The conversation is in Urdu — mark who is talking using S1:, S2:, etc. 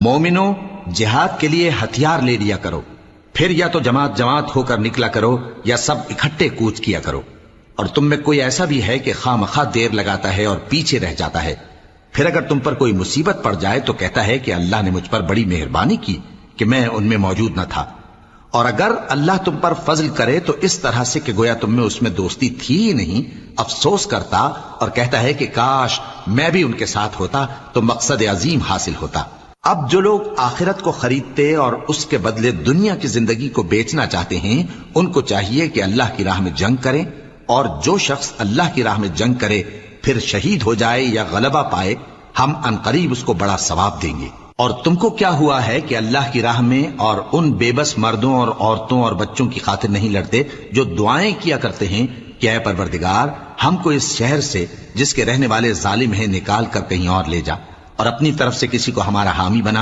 S1: مومنو، جہاد کے لیے ہتھیار لے لیا کرو، پھر یا تو جماعت جماعت ہو کر نکلا کرو یا سب اکٹھے کوچ کیا کرو۔ اور تم میں کوئی ایسا بھی ہے کہ خواہ مخواہ دیر لگاتا ہے اور پیچھے رہ جاتا ہے، پھر اگر تم پر کوئی مصیبت پڑ جائے تو کہتا ہے کہ اللہ نے مجھ پر بڑی مہربانی کی کہ میں ان میں موجود نہ تھا۔ اور اگر اللہ تم پر فضل کرے تو اس طرح سے کہ گویا تم میں اس میں دوستی تھی ہی نہیں، افسوس کرتا اور کہتا ہے کہ کاش میں بھی ان کے ساتھ ہوتا تو مقصد عظیم حاصل ہوتا۔ اب جو لوگ آخرت کو خریدتے اور اس کے بدلے دنیا کی زندگی کو بیچنا چاہتے ہیں، ان کو چاہیے کہ اللہ کی راہ میں جنگ کریں، اور جو شخص اللہ کی راہ میں جنگ کرے پھر شہید ہو جائے یا غلبہ پائے، ہم عنقریب اس کو بڑا ثواب دیں گے۔ اور تم کو کیا ہوا ہے کہ اللہ کی راہ میں اور ان بے بس مردوں اور عورتوں اور بچوں کی خاطر نہیں لڑتے جو دعائیں کیا کرتے ہیں کہ اے پروردگار، ہم کو اس شہر سے جس کے رہنے والے ظالم ہیں نکال کر کہیں اور لے جا، اور اپنی طرف سے کسی کو ہمارا حامی بنا۔